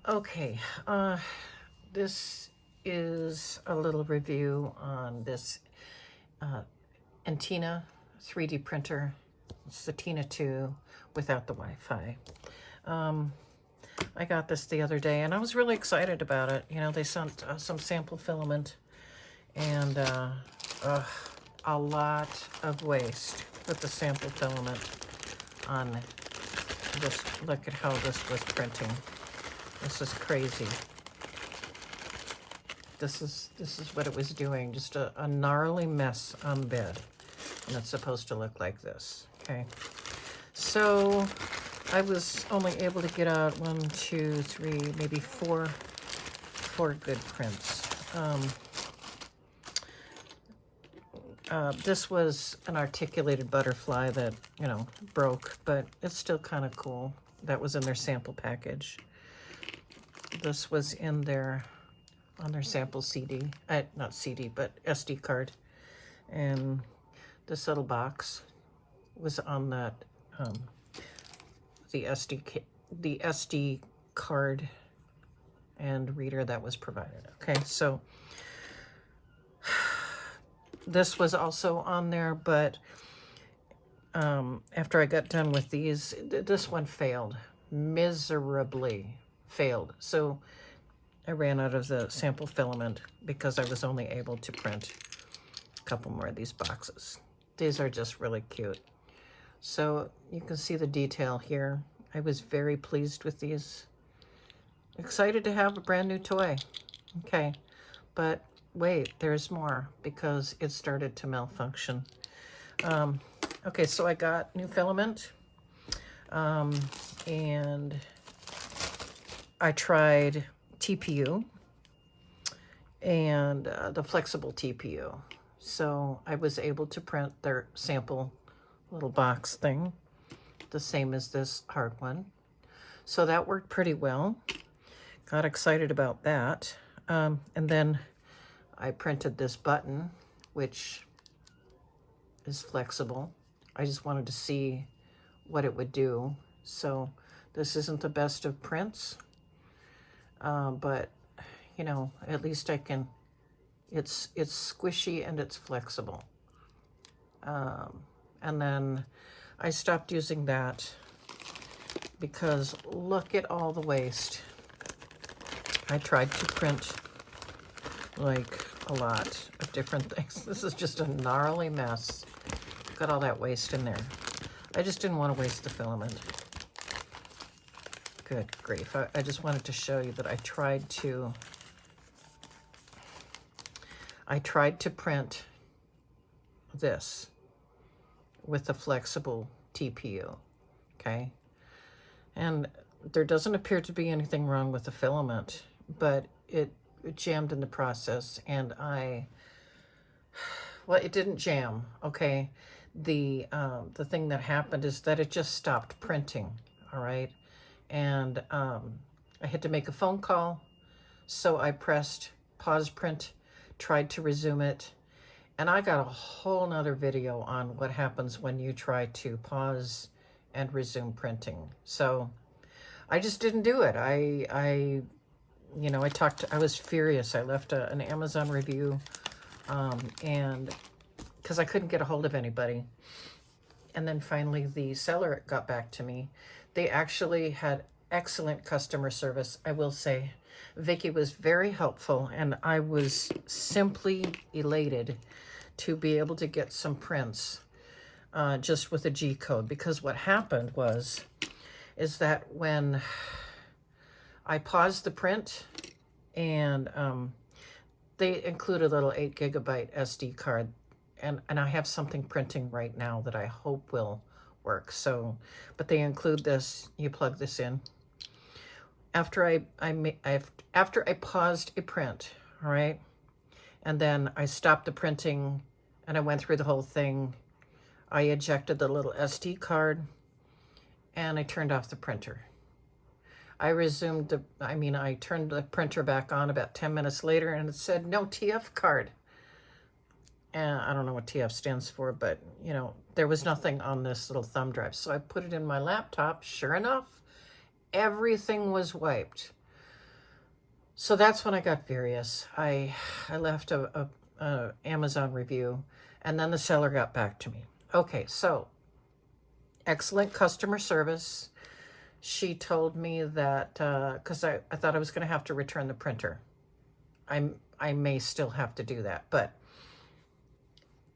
Okay, this is a little review on this TINA 3D printer. It's the TINA2 without the Wi-Fi. I got this the other day and I was really excited about it. You know, they sent some sample filament and a lot of waste with the sample filament on this. Look at how this was printing. This is crazy. This is what it was doing. Just a gnarly mess on the bed. And it's supposed to look like this. Okay. So I was only able to get out 1, 2, 3, maybe four good prints. This was an articulated butterfly that, you know, broke, but it's still kind of cool. That was in their sample package. This was in their, on their sample CD, not CD, but SD card. And this little box was on that, the SD card and reader that was provided. Okay, so this was also on there, but after I got done with these, this one failed, miserably failed. So I ran out of the sample filament because I was only able to print a couple more of these boxes. These are just really cute. So you can see the detail here. I was very pleased with these. Excited to have a brand new toy. Okay, but wait, there's more because it started to malfunction. Okay, so I got new filament, and I tried TPU and the flexible TPU. So I was able to print their sample little box thing, the same as this hard one. So that worked pretty well. Got excited about that. And then I printed this button, which is flexible. I just wanted to see what it would do. So this isn't the best of prints, but you know, at least I can, it's squishy and it's flexible. And then I stopped using that because look at all the waste. I tried to print like a lot of different things. This is just a gnarly mess. Got all that waste in there. I just didn't want to waste the filament. Good grief. I just wanted to show you that I tried to print this with the flexible TPU, okay? And there doesn't appear to be anything wrong with the filament, but it jammed in the process, and well, it didn't jam, okay? The thing that happened is that it just stopped printing, all right? And I had to make a phone call, so I pressed pause print, tried to resume it, and I got a whole nother video on what happens when you try to pause and resume printing. So I just didn't do it. I was furious. I left an Amazon review, and because I couldn't get a hold of anybody. And then finally the seller got back to me. They actually had excellent customer service, I will say. Vicky was very helpful, and I was simply elated to be able to get some prints just with a G code, because what happened is that when I paused the print, and they include a little 8 GB SD card, and I have something printing right now that I hope will work. So, but they include this. You plug this in. After I paused a print, all right, and then I stopped the printing, and I went through the whole thing. I ejected the little SD card, and I turned off the printer. I turned the printer back on about 10 minutes later, and it said no TF card. And I don't know what TF stands for, but you know, there was nothing on this little thumb drive. So I put it in my laptop. Sure enough, everything was wiped. So that's when I got furious. I left a Amazon review, and then the seller got back to me. Okay, so excellent customer service. She told me that, because I thought I was going to have to return the printer. I may still have to do that, but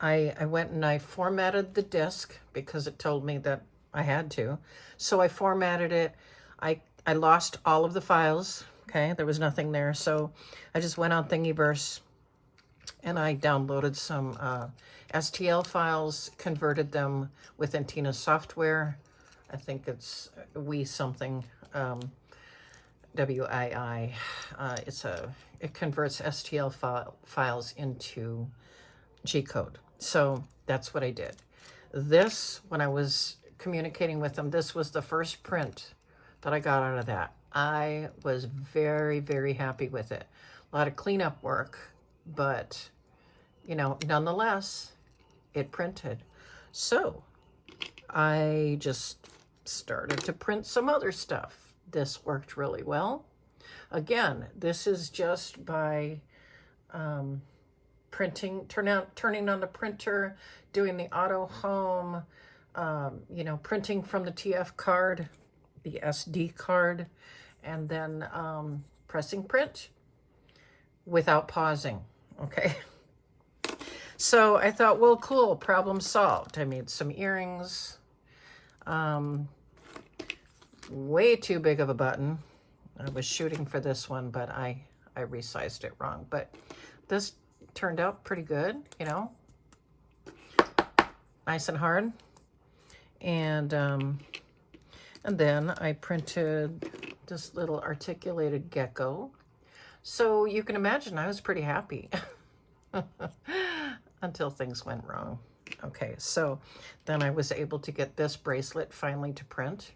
I went and I formatted the disk because it told me that I had to. So I formatted it. I lost all of the files. Okay, there was nothing there. So I just went on Thingiverse and I downloaded some STL files, converted them within TINA software. I think it's We something, WII. It converts STL files into G-code. So that's what I did. This, when I was communicating with them, this was the first print that I got out of that. I was very, very happy with it. A lot of cleanup work, but, you know, nonetheless, it printed. So I just started to print some other stuff. This worked really well. Again, this is just by printing, turning on the printer, doing the auto home, you know, printing from the TF card, the SD card, and then pressing print without pausing. Okay. So I thought, well, cool, problem solved. I made some earrings. Way too big of a button. I was shooting for this one, but I resized it wrong. But this turned out pretty good, you know, nice and hard. And then I printed this little articulated gecko. So you can imagine I was pretty happy until things went wrong. Okay, so then I was able to get this bracelet finally to print.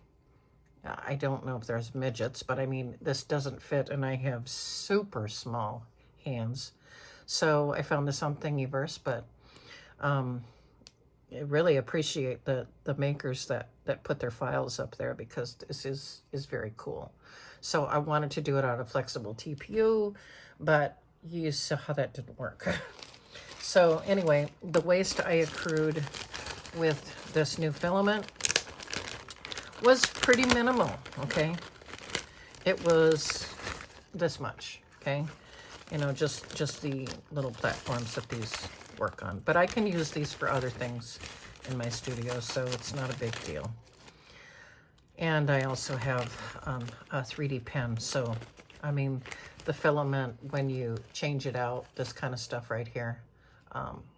I don't know if there's midgets, but I mean, this doesn't fit and I have super small hands. So I found this on Thingiverse, but I really appreciate the makers that put their files up there, because this is very cool. So I wanted to do it on a flexible TPU, but you saw how that didn't work. So anyway, the waste I accrued with this new filament was pretty minimal, okay? It was this much, okay? You know, just the little platforms that these work on. But I can use these for other things in my studio, so it's not a big deal. And I also have a 3D pen, so, I mean, the filament, when you change it out, this kind of stuff right here,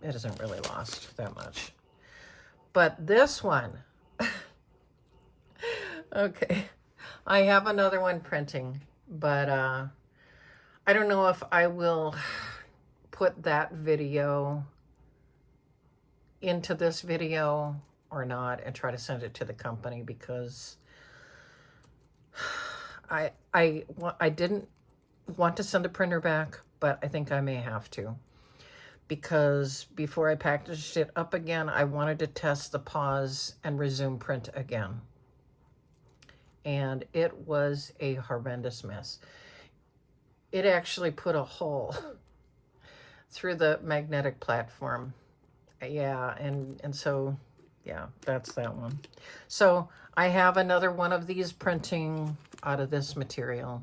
it isn't really lost that much. But this one, okay, I have another one printing, but I don't know if I will put that video into this video or not and try to send it to the company, because I didn't want to send the printer back, but I think I may have to, because before I packaged it up again, I wanted to test the pause and resume print again. And it was a horrendous mess. It actually put a hole through the magnetic platform. Yeah, and so, yeah, that's that one. So I have another one of these printing out of this material,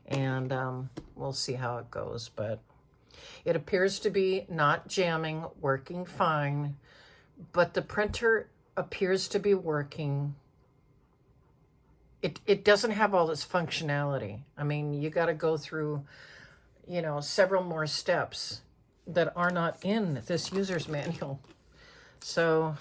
and we'll see how it goes. But it appears to be not jamming, working fine, but the printer appears to be working. It doesn't have all this functionality. I mean, you got to go through, you know, several more steps that are not in this user's manual. So,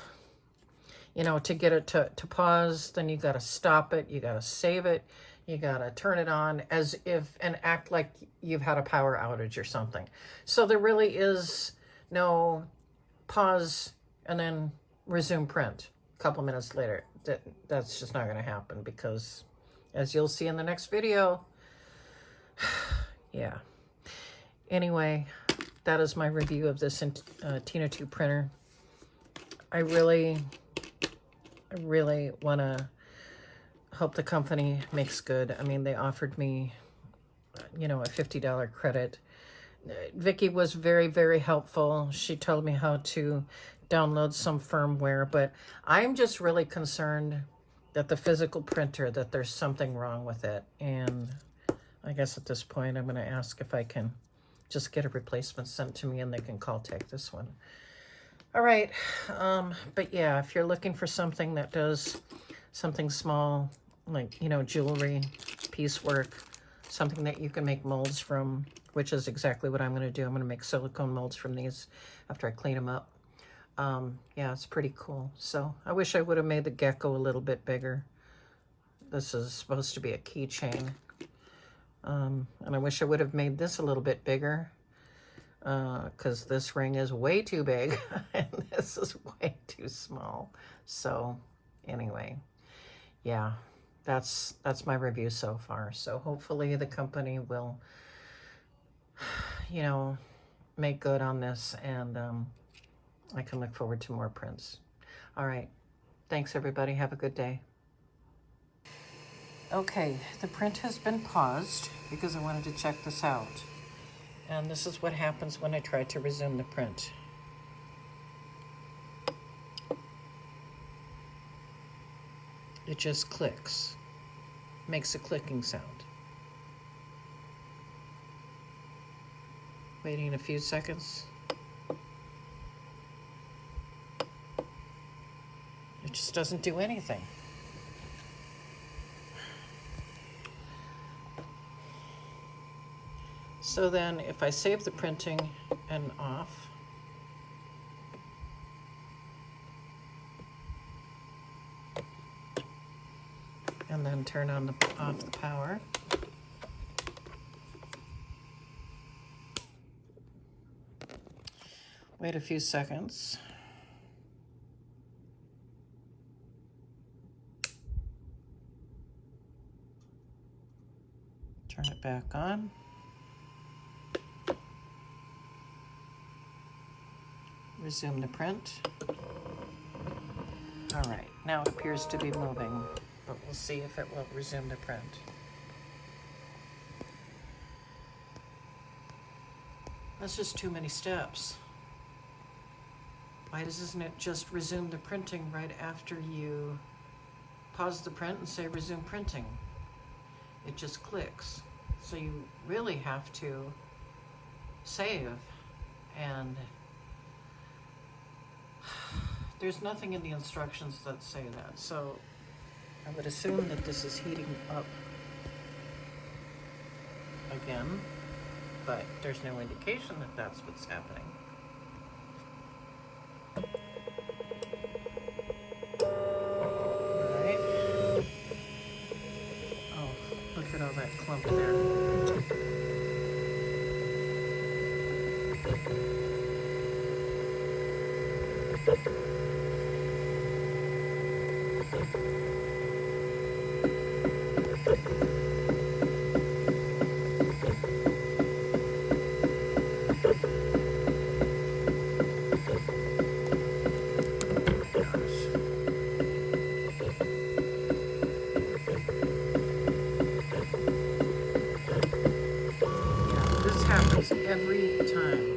you know, to get it to pause, then you got to stop it, you got to save it, you got to turn it on as if, and act like you've had a power outage or something. So there really is no pause and then resume print a couple minutes later. That's just not going to happen, because as you'll see in the next video, yeah. Anyway, that is my review of this TINA2 printer. I really want to hope the company makes good. I mean, they offered me you know, a $50 credit. Vicky was very, very helpful. She told me how to download some firmware, but I'm just really concerned that the physical printer, that there's something wrong with it. And I guess at this point, I'm going to ask if I can just get a replacement sent to me and they can call take this one. All right. But yeah, if you're looking for something that does something small, like, you know, jewelry, piecework, something that you can make molds from, which is exactly what I'm going to do. I'm going to make silicone molds from these after I clean them up. Yeah, it's pretty cool. So I wish I would have made the gecko a little bit bigger. This is supposed to be a keychain. And I wish I would have made this a little bit bigger, because this ring is way too big and this is way too small. So anyway, yeah, that's my review so far. So hopefully the company will, you know, make good on this, and I can look forward to more prints. All right. Thanks, everybody. Have a good day. Okay, the print has been paused because I wanted to check this out. And this is what happens when I try to resume the print. It just clicks, makes a clicking sound. Waiting a few seconds. It just doesn't do anything. So then if I save the printing and off, and then turn on off the power, wait a few seconds, turn it back on, resume the print. All right, now it appears to be moving, but we'll see if it will resume the print. That's just too many steps. Why doesn't it just resume the printing right after you pause the print and say resume printing? It just clicks. So you really have to save, and there's nothing in the instructions that say that. So I would assume that this is heating up again, but there's no indication that that's what's happening. All right. Oh, look at all that clump there. This happens every time.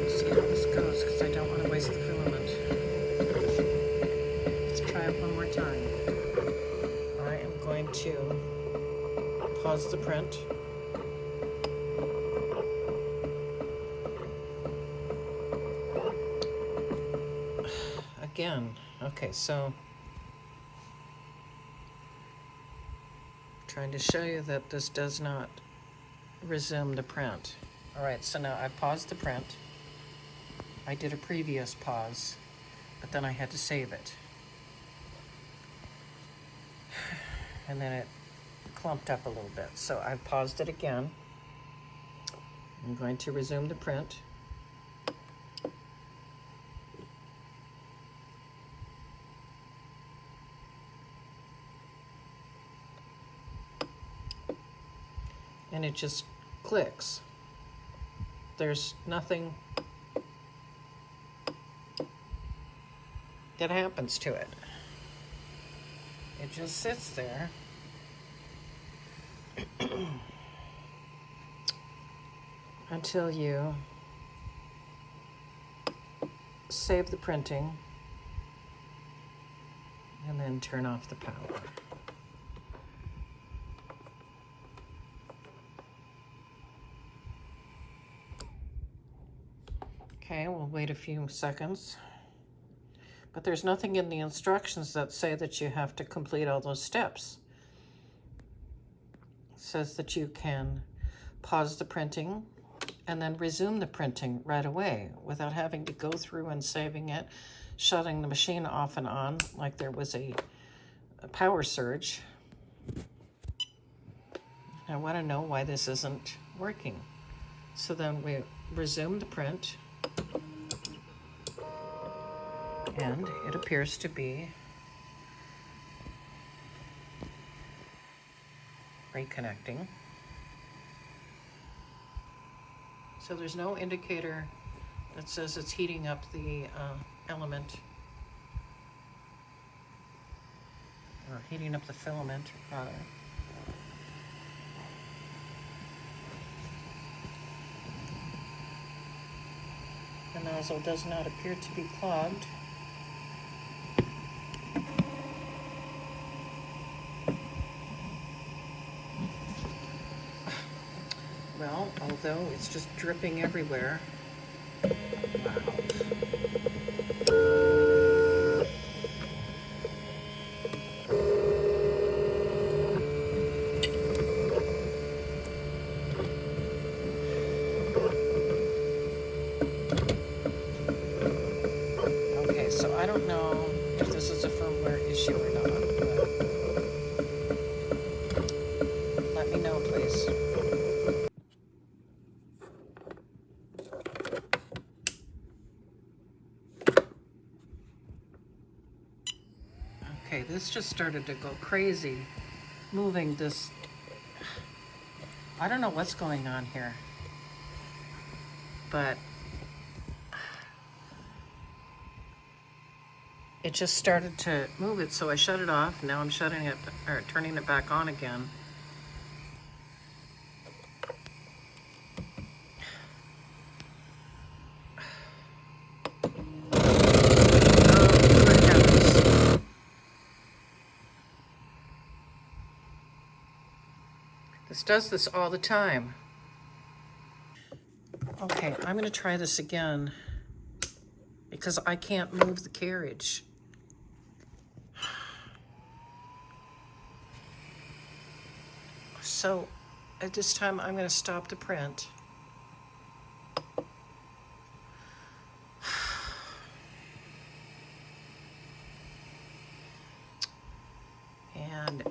See how this goes, because I don't want to waste the filament. Let's try it one more time. I am going to pause the print. Again. Okay, so trying to show you that this does not resume the print. All right, so now I paused the print. I did a previous pause, but then I had to save it. and then it clumped up a little bit. So I've paused it again. I'm going to resume the print. And it just clicks. There's nothing that happens to it. It just sits there. Until you save the printing and then turn off the power. Okay, we'll wait a few seconds. But there's nothing in the instructions that say that you have to complete all those steps. It says that you can pause the printing and then resume the printing right away without having to go through and saving it, shutting the machine off and on like there was a power surge. I want to know why this isn't working. So then we resume the print, and it appears to be reconnecting. So there's no indicator that says it's heating up the element, or heating up the filament, rather. The nozzle does not appear to be clogged. Well, although it's just dripping everywhere. Wow. Okay, so I don't know if this is a firmware issue or not, but let me know, please. Okay, this just started to go crazy, moving this. I don't know what's going on here, but it just started to move it, so I shut it off. Now I'm shutting it, or turning it back on again. This does this all the time. Okay, I'm going to try this again because I can't move the carriage. So at this time, I'm going to stop the print. And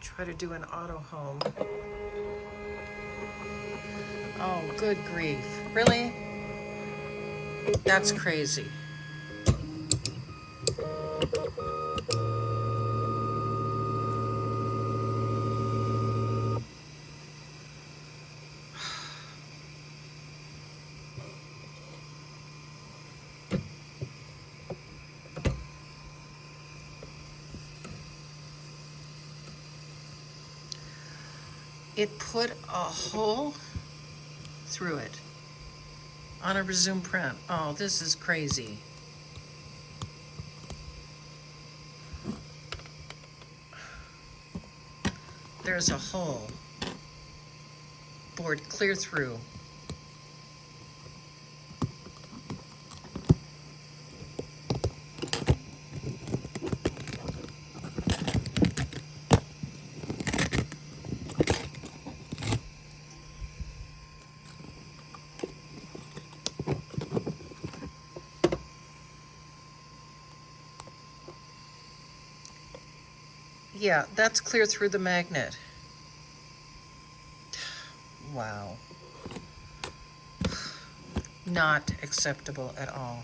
try to do an auto home. Oh, good grief. Really? That's crazy. It put a hole through it on a resume print. Oh, this is crazy. There's a hole, bored clear through. Yeah, that's clear through the magnet. Wow. Not acceptable at all.